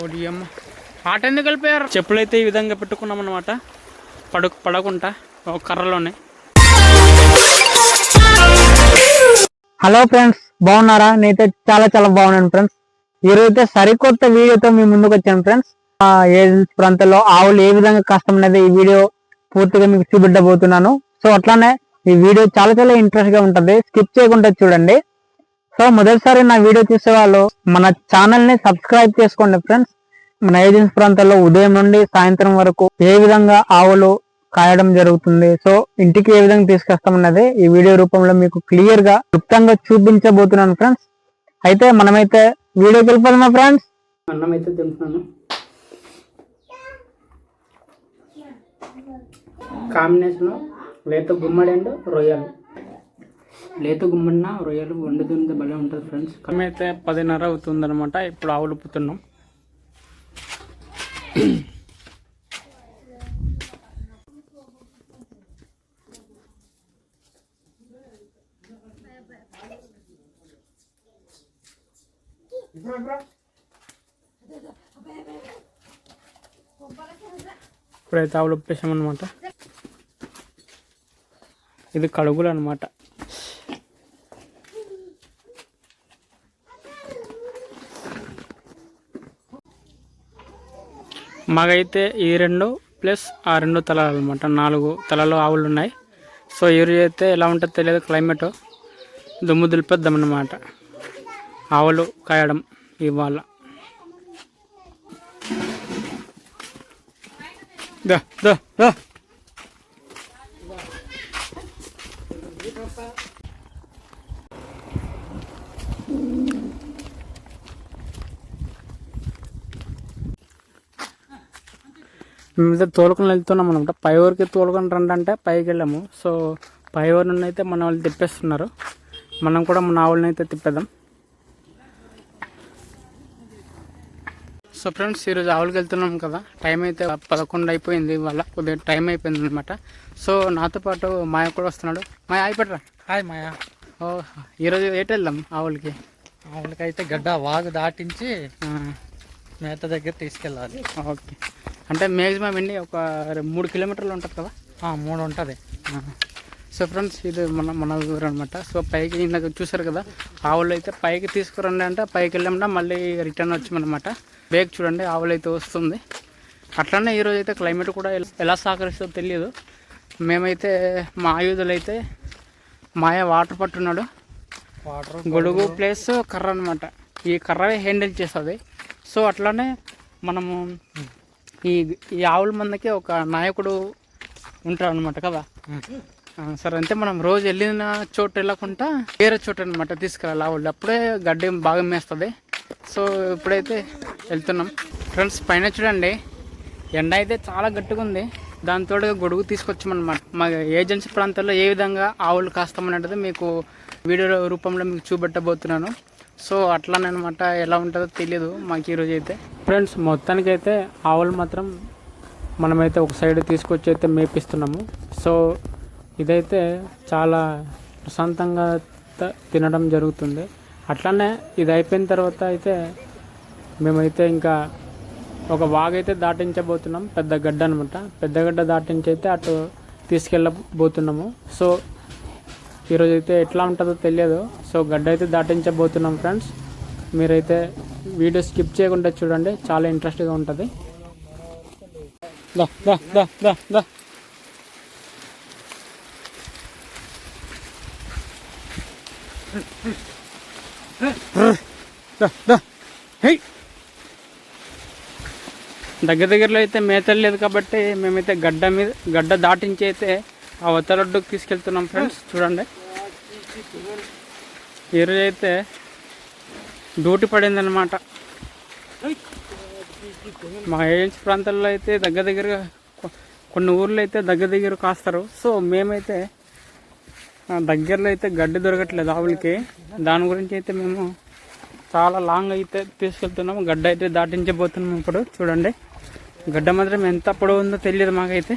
ఓడియమ్మ ఆట ఎందుకు కలిపారు? చెప్పులు అయితే ఈ విధంగా పెట్టుకున్నాం అనమాట, పడకుండా ఒక కర్రలోనే. హలో ఫ్రెండ్స్, బాగున్నారా? నేనైతే చాలా బాగున్నాను ఫ్రెండ్స్. ఈరోజు అయితే సరికొత్త వీడియోతో మీ ముందుకు వచ్చాను ఫ్రెండ్స్. ఏజెన్సీ ప్రాంతాల్లో ఆవులు ఏ విధంగా కష్టం అనేది ఈ వీడియో పూర్తిగా మీకు చూపెట్టబోతున్నాను. సో అట్లానే ఈ వీడియో చాలా ఇంట్రెస్ట్ గా ఉంటుంది, స్కిప్ చేయకుండా చూడండి. సో మొదటిసారి నా వీడియో చూసే వాళ్ళు మన ఛానల్ ని సబ్స్క్రైబ్ చేసుకోండి ఫ్రెండ్స్. మన ఏజెన్సీ ప్రాంతాల్లో ఉదయం నుండి సాయంత్రం వరకు ఏ విధంగా ఆవులు కాయడం జరుగుతుంది, సో ఇంటికి ఏ విధంగా తీసుకొస్తామన్నది ఈ వీడియో రూపంలో మీకు క్లియర్ గా క్లుప్తంగా చూపించబోతున్నాను ఫ్రెండ్స్. అయితే మనమైతే వీడియోకి వెళ్ళిపోదామా ఫ్రెండ్స్? అన్నం అయితే తింటున్నాను. కాంబినేషన్ లేత గుమ్మడి అండ్ రొయ్యలు. లేత గుమ్మడిన రొయ్యలు వండుతుంది భలే ఉంటుంది ఫ్రెండ్స్. అయితే 10:30 అవుతుందన్నమాట. ఇప్పుడు ఆవులు పుతున్నాం. ఇప్పుడైతే ఆవులు ఉప్పేసామన్నమాట. ఇది కడుగులు అనమాట. మాకైతే ఈ 2 ప్లస్ ఆ 2 తలాలు అనమాట, 4 తలలు ఆవులు ఉన్నాయి. సో ఈరోజు అయితే ఎలా ఉంటుందో తెలియదు, క్లైమేట్ దుమ్ము దులిపేద్దామన్నమాట. ఆవులు కాయడం ఇవాళ. దా దా దా మేమైతే తోలుకొని వెళ్తున్నాం అనమాట. పై ఊరికి తోలుకొని రండి అంటే పైకి వెళ్ళాము. సో పై ఊరి నుండి అయితే మన వాళ్ళు తిప్పేస్తున్నారు. మనం కూడా మన ఆవులని అయితే తిప్పేద్దాం. సో ఫ్రెండ్స్, ఈరోజు ఆవులకి వెళ్తున్నాం కదా, టైం అయితే 11 అయిపోయింది. వాళ్ళ కొద్దిగా టైం అయిపోయింది అనమాట. సో నాతో పాటు మాయ కూడా వస్తున్నాడు. మాయ అయిపోయారా? హాయ్ మాయా. ఓ ఈరోజు ఎటు వెళ్దాం? ఆవులకి అయితే గడ్డ వాగు దాటించి మేత దగ్గర తీసుకెళ్ళాలి. ఓకే, అంటే మ్యాక్సిమం ఎన్ని ఒక 3 కిలోమీటర్లు ఉంటుంది కదా? 3 ఉంటుంది. సో ఫ్రెండ్స్, ఇది మన ఊరు అనమాట. సో పైకి ఇందాక చూసారు కదా, ఆవులు అయితే పైకి తీసుకురండి అంటే పైకి వెళ్ళామంటే మళ్ళీ రిటర్న్ వచ్చామన్నమాట. బేగ్ చూడండి, ఆవులు అయితే వస్తుంది. అట్లనే ఈరోజు అయితే క్లైమేట్ కూడా ఎలా సహకరిస్తుందో తెలియదు. మేమైతే మా ఆయుధాలు అయితే మాయ వాటర్ పట్టున్నాడు. గొడుగు ప్లస్ కర్ర అనమాట. ఈ కర్ర హ్యాండిల్ చేస్తుంది. సో అట్లానే మనము ఈ ఆవుల మందకి ఒక నాయకుడు ఉంటాడు అనమాట కదా. సరే, అంతే మనం రోజు వెళ్ళిన చోటు వెళ్ళకుండా వేరే చోటు అనమాట తీసుకెళ్ళాలి ఆవులు. అప్పుడే గడ్డి బాగా మేస్తుంది. సో ఇప్పుడైతే వెళ్తున్నాం ఫ్రెండ్స్. పైన చూడండి, ఎండ అయితే చాలా గట్టిగా ఉంది. దాంతో గొడుగు తీసుకొచ్చామన్నమాట. మా ఏజెన్సీ ప్రాంతాల్లో ఏ విధంగా ఆవులు కాస్తామనేది మీకు వీడియో రూపంలో మీకు చూపెట్టబోతున్నాను. సో అట్లానే అనమాట, ఎలా ఉంటుందో తెలియదు మాకు ఈరోజు అయితే. ఫ్రెండ్స్, మొత్తానికైతే ఆవులు మాత్రం మనమైతే ఒక సైడ్ తీసుకొచ్చి అయితే మేపిస్తున్నాము. సో ఇదైతే చాలా ప్రశాంతంగా తినడం జరుగుతుంది. అట్లానే ఇది అయిపోయిన తర్వాత అయితే మేమైతే ఇంకా ఒక వాగైతే దాటించబోతున్నాం. పెద్ద గడ్డ అనమాట. పెద్ద గడ్డ దాటించి అయితే అటు తీసుకెళ్ళబోతున్నాము. సో ఈరోజు అయితే ఎట్లా ఉంటుందో తెలియదు. సో గడ్డ అయితే దాటించబోతున్నాం ఫ్రెండ్స్. మీరైతే వీడియో స్కిప్ చేయకుండా చూడండి, చాలా ఇంట్రెస్ట్గా ఉంటుంది. దా దా దా దా దా దగ్గరలో అయితే మేతలు లేదు కాబట్టి మేమైతే గడ్డ దాటించి అయితే ఆ ఒత్తరొడ్డుకు తీసుకెళ్తున్నాం ఫ్రెండ్స్. చూడండి, ఈరోజు అయితే డ్యూటీ పడిందనమాట. మా ఏజెన్సీ ప్రాంతాల్లో అయితే దగ్గరగా కొన్ని ఊర్లు అయితే దగ్గర కాస్తారు. సో మేమైతే దగ్గరలో అయితే గడ్డి దొరకట్లేదు ఆవులకి. దాని గురించి అయితే మేము చాలా లాంగ్ అయితే తీసుకెళ్తున్నాము. గడ్డ అయితే దాటించబోతున్నాము. ఇప్పుడు చూడండి, గడ్డ మాత్రం ఎంత పొడవు ఉందో తెలియదు మాకైతే.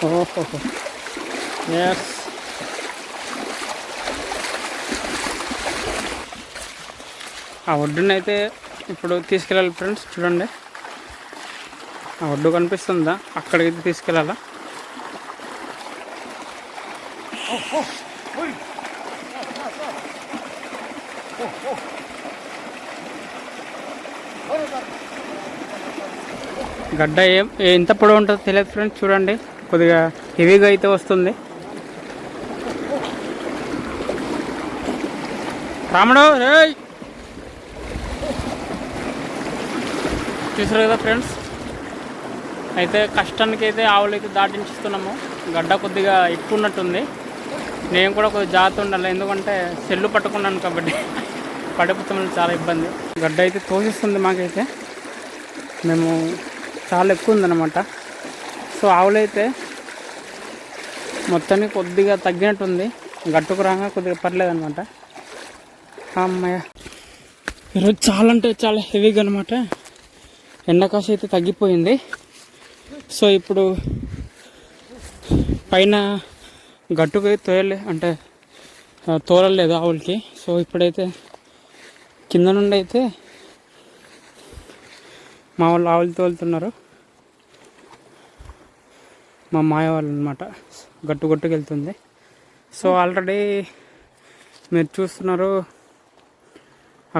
ఓహో, ఎస్, ఆ ఒడ్డునైతే ఇప్పుడు తీసుకెళ్ళాలి ఫ్రెండ్స్. చూడండి ఆ ఒడ్డు కనిపిస్తుందా, అక్కడికైతే తీసుకెళ్ళాలా. గడ్డ ఎంత పొడవు ఉంటుందో తెలియదు ఫ్రెండ్స్. చూడండి కొద్దిగా హెవీగా అయితే వస్తుంది. రాముడు రేయ్, చూసారు కదా ఫ్రెండ్స్. అయితే కష్టానికి అయితే ఆవులు అయితే దాటించుతున్నాము. గడ్డ కొద్దిగా ఎక్కువ ఉన్నట్టుంది. నేను కూడా కొద్దిగా జాగ్రత్త ఉండాలి, ఎందుకంటే సెల్లు పట్టుకున్నాను కాబట్టి పడిపోతాం, చాలా ఇబ్బంది. గడ్డ అయితే తోసిస్తుంది మాకైతే. మేము చాలా ఎక్కువ ఉందన్నమాట. సో ఆవులైతే మొత్తానికి కొద్దిగా తగ్గినట్టుంది. గట్టుకు రాగా కొద్దిగా పర్లేదు అనమాట. అమ్మాయ ఈరోజు చాలా అంటే చాలా హెవీగా అనమాట. ఎండకాశ అయితే తగ్గిపోయింది. సో ఇప్పుడు పైన గట్టుకు తోలలేదు ఆవులకి. సో ఇప్పుడైతే కింద నుండి అయితే మా వాళ్ళు ఆవులు తోలుతున్నారు. మా మాయ వాళ్ళు అనమాట. గట్టుకు వెళ్తుంది. సో ఆల్రెడీ మీరు చూస్తున్నారు,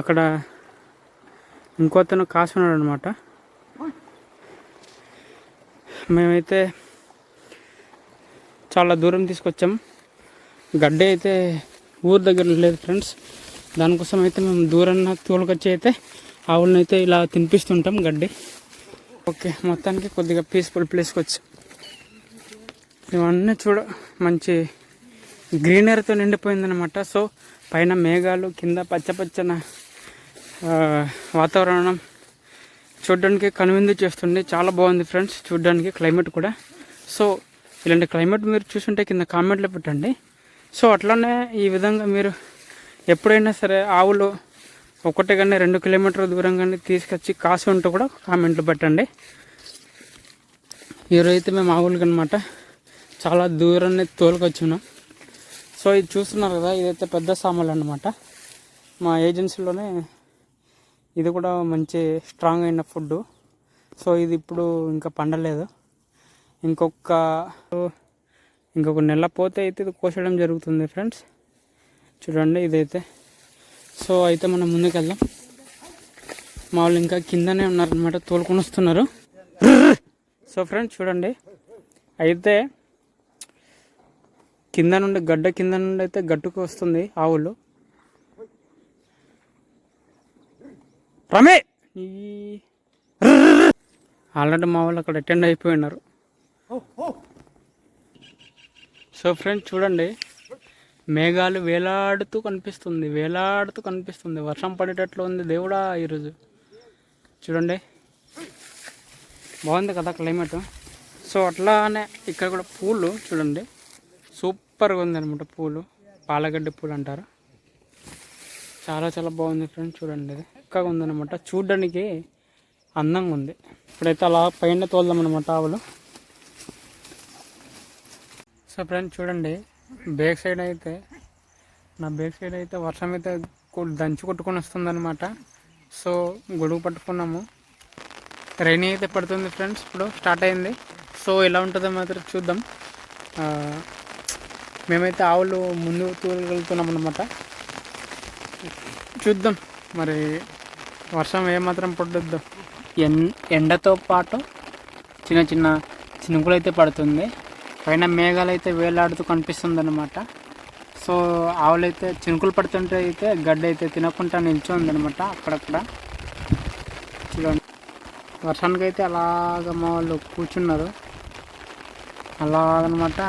అక్కడ ఇంకోతను కాసి ఉన్నాడు అనమాట. మేమైతే చాలా దూరం తీసుకొచ్చాం. గడ్డి అయితే ఊరు దగ్గర లేదు ఫ్రెండ్స్. దానికోసం అయితే మేము దూరంగా తోలుకొచ్చి అయితే ఆవులను అయితే ఇలా తినిపిస్తుంటాం గడ్డి. ఓకే, మొత్తానికి కొద్దిగా పీస్ఫుల్ ప్లేస్కి వచ్చి ఇవన్నీ మంచి గ్రీనరీతో నిండిపోయిందనమాట. సో పైన మేఘాలు, కింద పచ్చపచ్చన వాతావరణం చూడడానికి కనువిందు చేస్తుంది. చాలా బాగుంది ఫ్రెండ్స్ చూడడానికి క్లైమేట్ కూడా. సో ఇలాంటి క్లైమేట్ మీరు చూసుంటే కింద కామెంట్లో పెట్టండి. సో అట్లానే ఈ విధంగా మీరు ఎప్పుడైనా సరే ఆవులు 1 కానీ 2 కిలోమీటర్ల దూరం కానీ తీసుకొచ్చి కాసి ఉంటే కూడా కామెంట్లు పెట్టండి. ఈరోజైతే మేము ఆవులకి అనమాట చాలా దూరాన్ని తోలుకొచ్చున్నాం. సో ఇది చూస్తున్నారు కదా, ఇదైతే పెద్ద సామాన్లు అనమాట. మా ఏజెన్సీలోనే ఇది కూడా మంచి స్ట్రాంగ్ అయిన ఫుడ్. సో ఇది ఇప్పుడు ఇంకా పండలేదు. ఇంకొక నెల పోతే అయితే ఇది కోసడం జరుగుతుంది ఫ్రెండ్స్. చూడండి ఇదైతే. సో అయితే మనం ముందుకు వెళ్దాం. మా వాళ్ళు ఇంకా కిందనే ఉన్నారనమాట, తోలుకొని వస్తున్నారు. సో ఫ్రెండ్స్ చూడండి, అయితే కింద నుండి అయితే గట్టుకు వస్తుంది ఆవులు. రమే ఆల్రెడీ మా వాళ్ళు అక్కడ అటెండ్ అయిపోయినారు. సో ఫ్రెండ్స్ చూడండి, మేఘాలు వేలాడుతూ కనిపిస్తుంది. వర్షం పడేటట్లు ఉంది దేవుడా ఈరోజు. చూడండి బాగుంది కదా క్లైమేట్. సో అట్లానే ఇక్కడ కూడా పూలు చూడండి, సూపర్గా ఉంది అనమాట. పూలు పాలగడ్డి పూలు అంటారు. చాలా చాలా బాగుంది ఫ్రెండ్స్. చూడండి ఇది చక్కగా ఉందన్నమాట, చూడడానికి అందంగా ఉంది. ఇప్పుడైతే అలా పైన తోలుదాం అనమాట ఆవులు. సో ఫ్రెండ్స్ చూడండి, నా బ్యాక్ సైడ్ అయితే వర్షం అయితే దంచి కొట్టుకొని వస్తుందన్నమాట. సో గొడుగు పట్టుకున్నాము. రైనీ అయితే పడుతుంది ఫ్రెండ్స్, ఇప్పుడు స్టార్ట్ అయింది. సో ఎలా ఉంటుందో మాత్రం చూద్దాం. మేమైతే ఆవులు ముందు తోలుకెళ్తున్నాం అన్నమాట. చూద్దాం మరి వర్షం ఏమాత్రం పడుద్దో. ఎండతో పాటు చిన్న చిన్న చినుకులు అయితే పడుతుంది. పైన మేఘాలు అయితే వేలాడుతూ కనిపిస్తుంది అన్నమాట. సో ఆవులైతే చినుకులు పడుతుంటే అయితే గడ్డ అయితే తినకుండా నిల్చోందనమాట అక్కడక్కడ. చూడండి వర్షానికి అయితే అలాగ మా వాళ్ళు కూర్చున్నారు అలాగనమాట.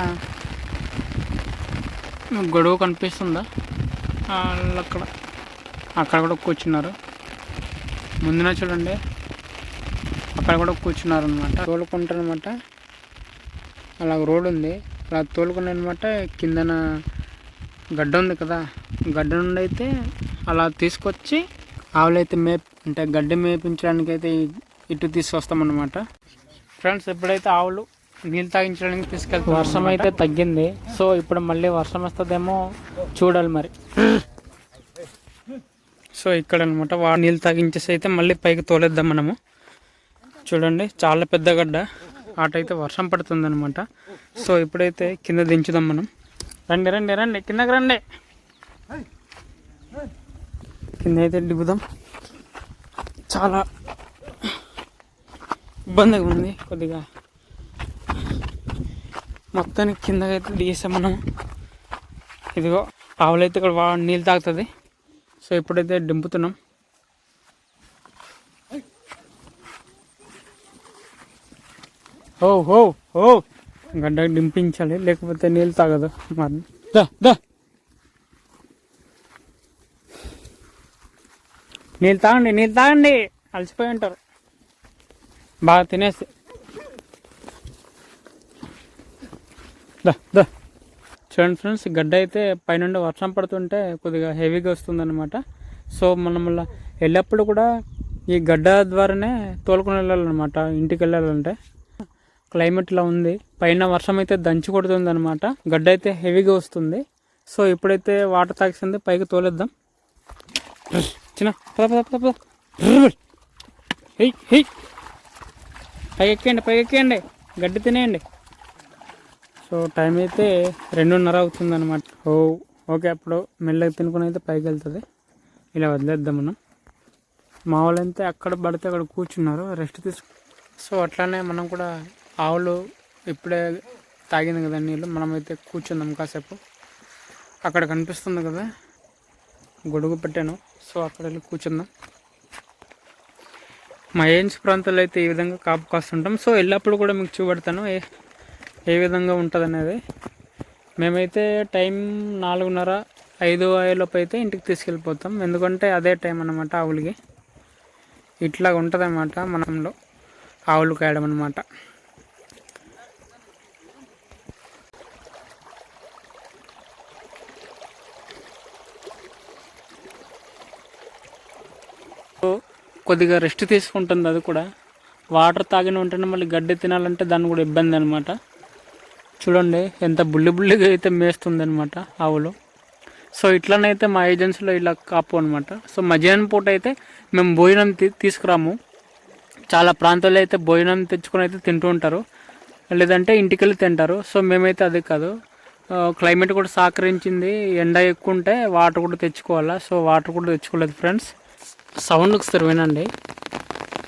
గొడవ కనిపిస్తుందా అక్కడ కూడా కూర్చున్నారు. ముందున చూడండి అక్కడ కూడా కూర్చున్నారు అనమాట, తోలుకుంటారనమాట. అలా రోడ్ ఉంది, అలా తోలుకున్నారనమాట. కిందన గడ్డ ఉంది కదా, గడ్డ నుండి అయితే అలా తీసుకొచ్చి ఆవులైతే గడ్డి మేపించడానికి అయితే ఇటు తీసుకొస్తామన్నమాట. ఫ్రెండ్స్ ఎప్పుడైతే ఆవులు నీళ్ళు తాగించడానికి తీసుకెళ్తాం. వర్షం అయితే తగ్గింది. సో ఇప్పుడు మళ్ళీ వర్షం వస్తుందేమో చూడాలి మరి. సో ఇక్కడ అనమాట నీళ్ళు తాగించేసి అయితే మళ్ళీ పైకి తోలేద్దాం మనము. చూడండి చాలా పెద్ద గడ్డ, అటైతే వర్షం పడుతుంది అనమాట. సో ఇప్పుడైతే కింద దించుదాం మనం. రండి రండి రండి, కిందకి రండి. కింద అయితే దిగుదాం. చాలా ఇబ్బందిగా ఉంది కొద్దిగా. మొత్తానికి కిందకి అయితే దిగేసాం మనం. ఇదిగో ఆవులైతే ఇక్కడ నీళ్ళు తాగుతుంది. సో ఇప్పుడైతే దింపుతున్నాం. ఓ ఓ ఓ గడ్డకి దింపించాలి, లేకపోతే నీళ్ళు తాగదు. దా దా నీళ్ళు తాగండి, నీళ్ళు తాగండి, అలసిపోయి ఉంటారు బాగా తినేసి. దా దా చూడండి ఫ్రెండ్స్, గడ్డ అయితే పైనుండి వర్షం పడుతుంటే కొద్దిగా హెవీగా వస్తుందన్నమాట. సో మనం వెళ్ళేప్పుడు కూడా ఈ గడ్డ ద్వారానే తోలుకొని వెళ్ళాలన్నమాట ఇంటికి వెళ్ళాలంటే. క్లైమేట్ ఇలా ఉంది, పైన వర్షం అయితే దంచి కొడుతుంది అనమాట. గడ్డ అయితే హెవీగా వస్తుంది. సో ఇప్పుడైతే వాటర్ తాగిస్తుంది, పైకి తోలేద్దాం. చిన్న పద పద పద పద, హెయ్ హెయ్, పైకి ఎక్కేయండి, పైకి ఎక్కేయండి, గడ్డి తినేయండి. సో టైం అయితే 2:30 అవుతుంది అనమాట. ఓకే, అప్పుడు మెల్లగా తినుకుని అయితే పైకి వెళ్తుంది. ఇలా వదిలేద్దాం మనం. మా వాళ్ళు అయితే అక్కడ పడితే అక్కడ కూర్చున్నారు, రెస్ట్ తీసుకు. సో అట్లానే మనం కూడా ఆవులు ఇప్పుడే తాగింది కదా నీళ్ళు, మనమైతే కూర్చుందాం కాసేపు. అక్కడ కనిపిస్తుంది కదా గొడుగు పెట్టాను, సో అక్కడ వెళ్ళి కూర్చుందాం. మా ఏన్స్ ప్రాంతాల్లో అయితే ఈ విధంగా కాపు కాస్తుంటాం. సో వెళ్ళినప్పుడు కూడా మీకు చూపెడతాను ఏ విధంగా ఉంటుంది అనేది. మేమైతే టైం 4:30, 5 అయ్యేలోపు అయితే ఇంటికి తీసుకెళ్ళిపోతాం. ఎందుకంటే అదే టైం అన్నమాట ఆవులకి. ఇట్లా ఉంటుంది అన్నమాట మనంలో ఆవులు కాయడం అన్నమాట. కొద్దిగా రెస్ట్ తీసుకుంటుంది అది కూడా. వాటర్ తాగిన ఉంటేనే మళ్ళీ గడ్డి తినాలంటే దాన్ని కూడా ఇబ్బంది అనమాట. చూడండి ఎంత బుల్లిగా అయితే మేస్తుంది అనమాట ఆవులు. సో ఇట్లనైతే మా ఏజెన్సీలో ఇలా కాపు అనమాట. సో మధ్యాహ్నం పూట అయితే మేము భోజనం తీసుకురాము. చాలా ప్రాంతాల్లో అయితే భోజనం తెచ్చుకొని అయితే తింటూ ఉంటారు, లేదంటే ఇంటికి వెళ్ళి తింటారు. సో మేమైతే అది కాదు, క్లైమేట్ కూడా సహకరించింది. ఎండ ఎక్కువ ఉంటే వాటర్ కూడా తెచ్చుకోవాలా. సో వాటర్ కూడా తెచ్చుకోలేదు ఫ్రెండ్స్. సౌండ్ ఒకసారి వినండి,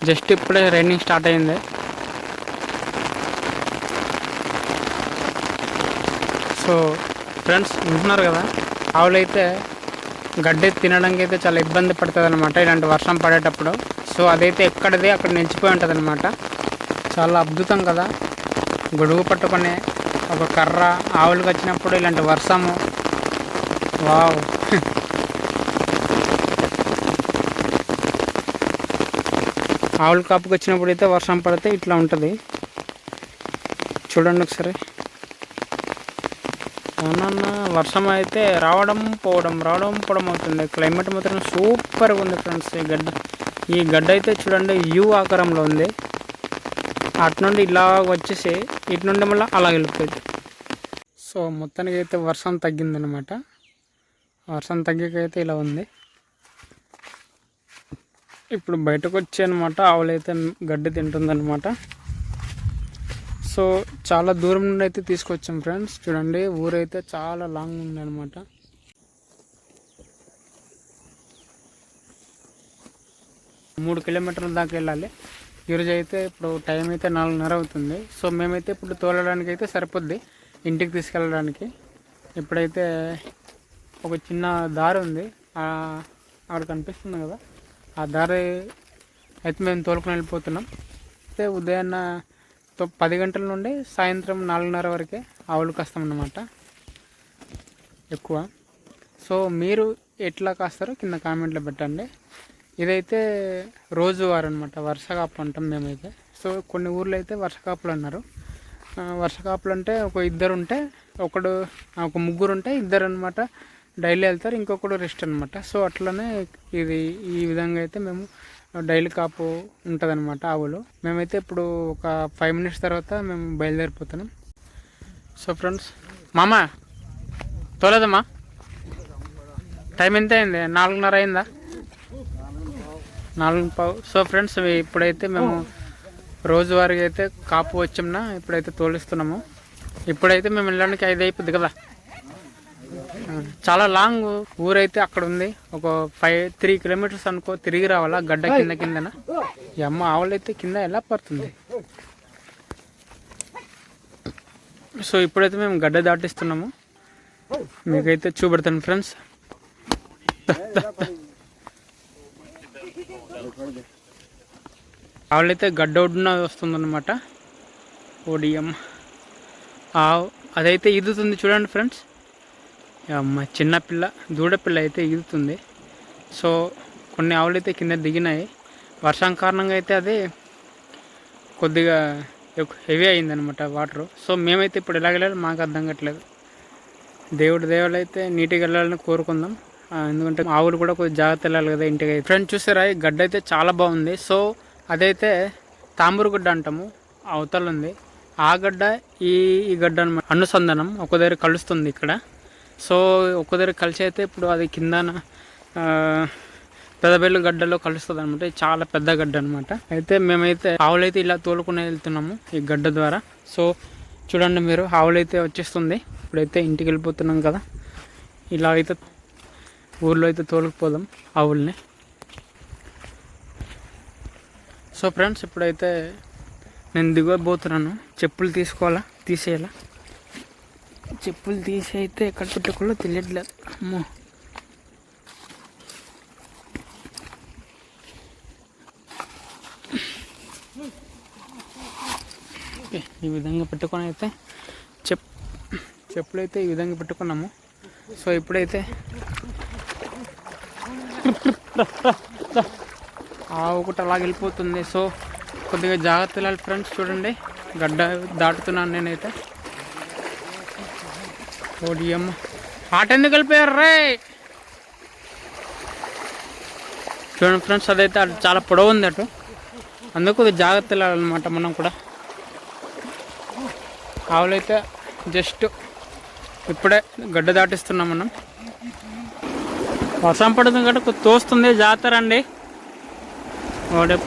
జస్ట్ ఇప్పుడే రైనింగ్ స్టార్ట్ అయింది. సో ఫ్రెండ్స్ వింటున్నారు కదా, ఆవులైతే గడ్డి తినడానికి అయితే చాలా ఇబ్బంది పడుతుంది అనమాట ఇలాంటి వర్షం పడేటప్పుడు. సో అదైతే ఎక్కడిది అక్కడ నిలిచిపోయి ఉంటుంది అనమాట. చాలా అద్భుతం కదా, గొడుగు పట్టుకొని ఒక కర్ర ఆవులకు వచ్చినప్పుడు ఇలాంటి వర్షము, వావ్. ఆవుల కాపుకి వచ్చినప్పుడు అయితే వర్షం పడితే ఇట్లా ఉంటుంది. చూడండి ఒకసారి. అవునన్నా వర్షం అయితే రావడం పోవడం అవుతుంది. క్లైమేట్ మాత్రం సూపర్గా ఉంది ఫ్రెండ్స్. ఈ గడ్డ అయితే చూడండి యూ ఆకారంలో ఉంది. అటు నుండి ఇలా వచ్చేసి ఇటు నుండి మళ్ళీ అలా వెళ్ళిపోయింది. సో మొత్తానికి అయితే వర్షం తగ్గిందనమాట. వర్షం తగ్గకైతే ఇలా ఉంది. ఇప్పుడు బయటకు వచ్చి అనమాట ఆవులైతే గడ్డి తింటుందన్నమాట. సో చాలా దూరం నుండి అయితే తీసుకొచ్చాం ఫ్రెండ్స్. చూడండి ఊరైతే చాలా లాంగ్ ఉంది అనమాట. మూడు కిలోమీటర్ల దాకా వెళ్ళాలి. ఈరోజు అయితే ఇప్పుడు టైం అయితే 4:30 అవుతుంది. సో మేమైతే ఇప్పుడు తోలడానికి అయితే సరిపోద్ది ఇంటికి తీసుకెళ్ళడానికి. ఇప్పుడైతే ఒక చిన్న దారి ఉంది, అక్కడ కనిపిస్తుంది కదా, ఆ దారి అయితే మేము తోలుకొని వెళ్ళిపోతున్నాం. అయితే ఉదయాన్న 10 గంటల నుండి సాయంత్రం 4:30 వరకే ఆవులు కాస్తామన్నమాట ఎక్కువ. సో మీరు ఎట్లా కాస్తారో కింద కామెంట్లో పెట్టండి. ఇదైతే రోజువారు అనమాట, వర్షకాపు అంటాం మేమైతే. సో కొన్ని ఊర్లో అయితే వర్షకాపులు అన్నారు. వర్షకాపులు అంటే ఒక ముగ్గురు ఉంటే ఇద్దరు అనమాట డైలీ వెళ్తారు, ఇంకొకడు రెస్ట్ అనమాట. సో అట్లనే ఈ విధంగా అయితే మేము డైలీ కాపు ఉంటుందన్నమాట ఆవులు. మేమైతే ఇప్పుడు ఒక 5 minutes తర్వాత మేము బయలుదేరిపోతున్నాం. సో ఫ్రెండ్స్, మామ తోలేదమ్మా, టైం ఎంత అయింది? 4:30 అయిందా? 4:15. సో ఫ్రెండ్స్, ఇప్పుడైతే మేము రోజువారీగా అయితే కాపు వచ్చామునా, ఇప్పుడైతే తోలిస్తున్నాము. ఇప్పుడైతే మేము వెళ్ళడానికి 5 అయిపోద్ది కదా. చాలా లాంగ్ ఊరైతే అక్కడ ఉంది, ఒక 3 kilometers అనుకో, తిరిగి రావాలా గడ్డ కిందన. ఈ అమ్మ ఆవులైతే కింద ఎలా పడుతుంది. సో ఇప్పుడైతే మేము గడ్డ దాటిస్తున్నాము, మీకైతే చూపెడతాను ఫ్రెండ్స్. ఆవులైతే గడ్డ ఒడ్డున వస్తుందన్నమాట. ఓడియం ఆవు అదైతే ఈదుతుంది చూడండి ఫ్రెండ్స్. అమ్మ చిన్నపిల్ల దూడపిల్ల అయితే ఈదుతుంది. సో కొన్ని ఆవులు అయితే కింద దిగినాయి. వర్షం కారణంగా అయితే అది కొద్దిగా హెవీ అయిందనమాట వాటర్. సో మేమైతే ఇప్పుడు ఎలా వెళ్ళాలి మాకు అర్థం కావట్లేదు. దేవుడు అయితే నీట్గా వెళ్ళాలని కోరుకుందాం, ఎందుకంటే ఆవులు కూడా కొద్దిగా జాగ్రత్త వెళ్ళాలి కదా ఇంటికి. ఫ్రెండ్స్ చూసారా, ఈ గడ్డ అయితే చాలా బాగుంది. సో అదైతే తాంబూరు గడ్డ అంటాము, అవతల ఉంది. ఆ గడ్డ ఈ గడ్డ అనమాట అనుసంధానం ఒక దగ్గర కలుస్తుంది ఇక్కడ. సో ఒక దగ్గర కలిసి అయితే ఇప్పుడు అది కిందన పెద్దబెల్లు గడ్డలో కలుస్తుంది అనమాట. ఇది చాలా పెద్ద గడ్డ అనమాట. అయితే మేమైతే ఆవులైతే ఇలా తోలుకుని వెళ్తున్నాము ఈ గడ్డ ద్వారా. సో చూడండి మీరు, ఆవులైతే వచ్చేస్తుంది. ఇప్పుడైతే ఇంటికి వెళ్ళిపోతున్నాం కదా, ఇలా అయితే ఊర్లో అయితే తోలుకుపోదాం ఆవుల్ని. సో ఫ్రెండ్స్, ఇప్పుడైతే నేను దిగబోతున్నాను. చెప్పులు తీసేయాలా. చెప్పులు తీసి అయితే ఎక్కడ పెట్టుకోవాలో తెలియట్లేదు. అమ్మో, ఈ విధంగా పెట్టుకొని అయితే చెప్పులు అయితే ఈ విధంగా పెట్టుకున్నాము. సో ఇప్పుడైతే ఆవు ఒకటి అలా వెళ్ళిపోతుంది. సో కొద్దిగా జాగ్రత్త వెళ్ళాలి ఫ్రెండ్స్. చూడండి, గడ్డ దాటుతున్నాను నేనైతే. ఓడియమ్మ, ఆట ఎందుకు వెళ్ళిపోయారు రే. చూడండి ఫ్రెండ్స్, అదైతే అటు చాలా పొడవు ఉంది అటు, అందుకు కొద్దిగా జాగ్రత్త వెళ్ళాలన్నమాట మనం కూడా. ఆవులైతే జస్ట్ ఇప్పుడే గడ్డ దాటిస్తున్నాం మనం. వర్షం పడుతుంది కాబట్టి తోస్తుంది, జాగ్రత్త రండి.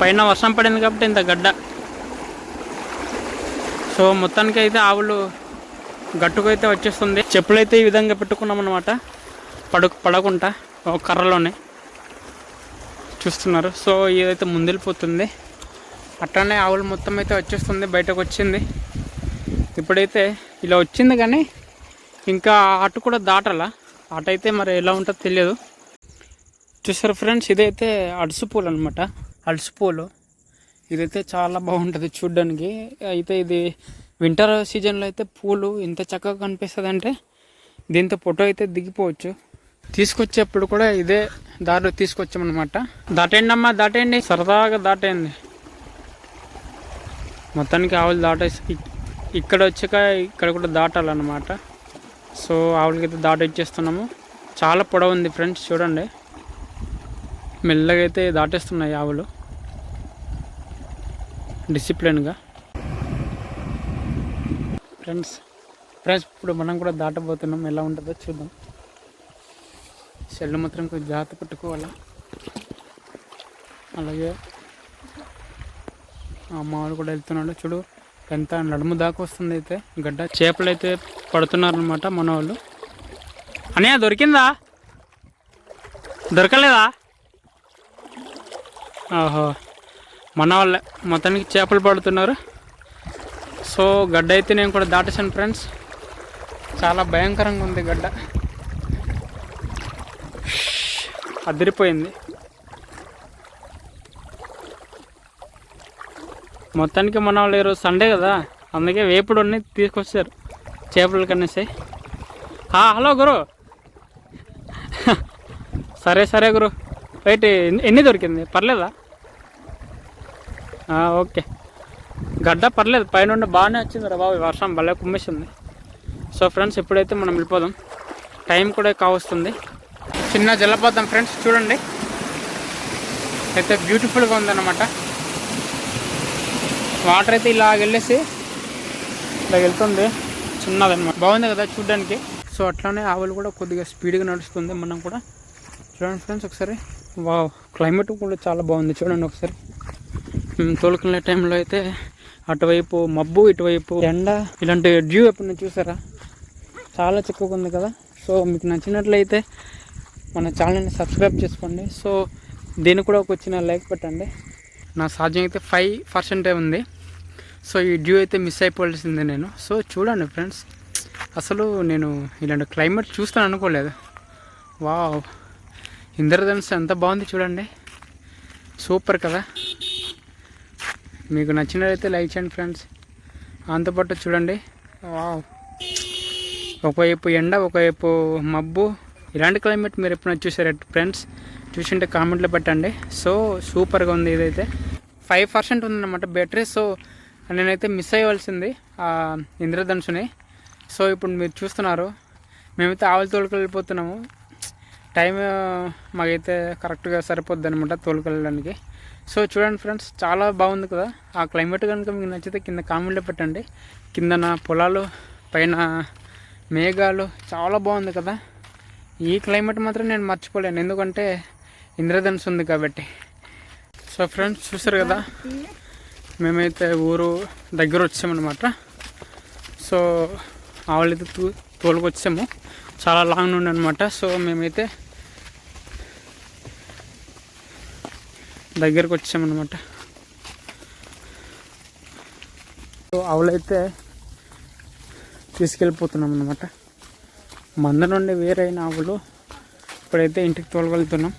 పైన వర్షం పడింది కాబట్టి ఇంత గడ్డ. సో మొత్తానికి అయితే ఆవులు గట్టుకు అయితే వచ్చేస్తుంది. చెప్పులు అయితే ఈ విధంగా పెట్టుకున్నాం అనమాట, పడకుండా ఒక కర్రలోనే చూస్తున్నారు. సో ఇదైతే ముందెళ్ళిపోతుంది. అట్లానే ఆవులు మొత్తం అయితే వచ్చేస్తుంది, బయటకు వచ్చింది. ఇప్పుడైతే ఇలా వచ్చింది కానీ ఇంకా అటు కూడా దాటాలా. అటైతే మరి ఎలా ఉంటుందో తెలియదు. చూసారు ఫ్రెండ్స్, ఇదైతే అడుసు పూలు అనమాట. అడుసు పూలు ఇదైతే చాలా బాగుంటుంది చూడ్డానికి. అయితే ఇది వింటర్ సీజన్లో అయితే పూలు ఇంత చక్కగా కనిపిస్తుంది అంటే దీంతో ఫోటో అయితే దిగిపోవచ్చు. తీసుకొచ్చేప్పుడు కూడా ఇదే దారిలో తీసుకొచ్చామన్నమాట. దాటేయండి అమ్మా, దాటేయండి, సరదాగా దాటేయండి. మొత్తానికి ఆవులు దాటేసి ఇక్కడ వచ్చాక ఇక్కడ కూడా దాటాలన్నమాట. సో ఆవులకైతే దాటేచ్చేస్తున్నాము. చాలా పొడవు ఉంది ఫ్రెండ్స్, చూడండి, మెల్లగా అయితే దాటేస్తున్నాయి ఆవులు డిసిప్లిన్గా. ఫ్రెండ్స్ ఇప్పుడు మనం కూడా దాటబోతున్నాం, ఎలా ఉంటుందో చూద్దాం. చెల్లు మాత్రం కొంచెం జాగ్రత్త పెట్టుకోవాలా. అలాగే మావాడు కూడా వెళ్తున్నాడు, చూడు ఎంత నడుము దాకా వస్తుంది అయితే గడ్డ. చేపలు అయితే పడుతున్నారనమాట మన వాళ్ళు. అన్నయ్య దొరికిందా? దొరకలేదా? ఓహో, మన వాళ్ళే మొత్తానికి చేపలు పడుతున్నారు. సో గడ్డ అయితే నేను కూడా దాటేసాను ఫ్రెండ్స్. చాలా భయంకరంగా ఉంది గడ్డ, అదిరిపోయింది. మొత్తానికి మన వాళ్ళు ఈరోజు సండే కదా, అందుకే వేపుడు అన్నీ తీసుకొచ్చారు చేపలు కనేసి. హలో గురు. సరే గురు, రైట్. ఎన్ని దొరికింది? పర్లేదా? ఓకే, గడ్డ పర్లేదు, పైన బాగానే వచ్చింది రా బాబు, వర్షం భలే కుమ్మేసింది. సో ఫ్రెండ్స్ ఇప్పుడైతే మనం వెళ్ళిపోదాం, టైం కూడా కావస్తుంది. చిన్న జలపాతం ఫ్రెండ్స్, చూడండి అయితే బ్యూటిఫుల్గా ఉందన్నమాట. వాటర్ అయితే ఇలా వెళ్ళేసి ఇలా వెళ్తుంది, చిన్నదన్నమాట. బాగుంది కదా చూడడానికి. సో అట్లానే ఆవులు కూడా కొద్దిగా స్పీడ్గా నడుస్తుంది. మనం కూడా చూడండి ఫ్రెండ్స్ ఒకసారి. వావ్, క్లైమేట్ కూడా చాలా బాగుంది చూడండి ఒకసారి. మేము తోలుకునే టైంలో అయితే అటువైపు మబ్బు, ఇటువైపు ఎండ, ఇలాంటి డ్యూ ఎప్పుడు చూసారా? చాలా చక్కగా ఉంది కదా. సో మీకు నచ్చినట్లయితే మన ఛానల్ని సబ్స్క్రైబ్ చేసుకోండి. సో దీనికి కూడా ఒక వచ్చిన లైక్ పెట్టండి. నా సాధ్యం అయితే 5% ఉంది. సో ఈ డ్యూ అయితే మిస్ అయిపోవాల్సిందే నేను. సో చూడండి ఫ్రెండ్స్, అసలు నేను ఇలాంటి క్లైమేట్ చూస్తాను అనుకోలేదు. వావ్, ఇంద్రధనుస్సు ఎంత బాగుంది చూడండి, సూపర్ కదా. మీకు నచ్చినట్లయితే లైక్ చేయండి ఫ్రెండ్స్. అంతపాటు చూడండి, వావ్, ఒకవైపు ఎండ, ఒకవైపు మబ్బు. ఇలాంటి క్లైమేట్ మీరు ఎప్పుడైనా చూసారా ఫ్రెండ్స్? చూసింటే కామెంట్లో పెట్టండి. సో సూపర్గా ఉంది. ఇదైతే 5% ఉందన్నమాట బ్యాటరీ. సో నేనైతే మిస్ అయ్యవలసింది ఆ ఇంద్రధనుసుని. సో ఇప్పుడు మీరు చూస్తున్నారు, మేమైతే ఆవులు తోలుకెళ్ళిపోతున్నాము. టైం మాకైతే కరెక్ట్గా సరిపోద్ది అనమాట తోలుకెళ్ళడానికి. సో చూడండి ఫ్రెండ్స్, చాలా బాగుంది కదా. ఆ క్లైమేట్ కనుక మీకు నచ్చితే కింద కామెంట్లో పెట్టండి. కిందన పొలాలు, పైన మేఘాలు, చాలా బాగుంది కదా. ఈ క్లైమేట్ మాత్రం నేను మర్చిపోలేను, ఎందుకంటే ఇంద్రధనుసు ఉంది కాబట్టి. సో ఫ్రెండ్స్ చూసారు కదా, మేమైతే ఊరు దగ్గర వచ్చామన్నమాట. సో ఆవులైతే తోలుకొచ్చాము, చాలా లాంగ్ నుండి అనమాట. సో మేమైతే దగ్గరకు వచ్చామన్నమాట. సో ఆవులైతే తీసుకెళ్ళిపోతున్నాం అన్నమాట. మంద నుండి వేరైన ఆవులు ఇప్పుడైతే ఇంటికి తోలుకెళ్తున్నాం.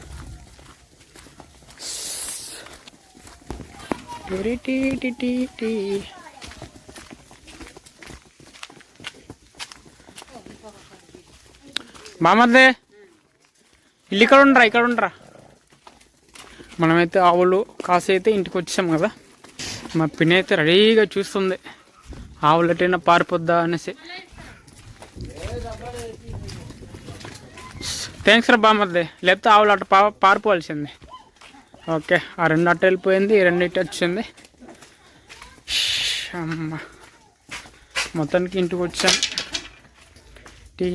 మామద్దే ఇల్లు ఇక్కడ ఉండరా. మనమైతే ఆవులు కాసి అయితే ఇంటికి వచ్చాం కదా. మా పిన్ని అయితే రెడీగా చూస్తుంది ఆవులు ఎటైనా పారిపోద్దా అనేసి. థ్యాంక్స్ రా బామద్దే, లేకపోతే ఆవులు అటు పారిపోవాల్సింది. ఓకే, ఆ 2 అట్ట వెళ్ళిపోయింది, ఈ 2 ఇటు వచ్చింది. అమ్మ, మొత్తానికి ఇంటికి వచ్చాం. టీ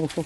ఓహో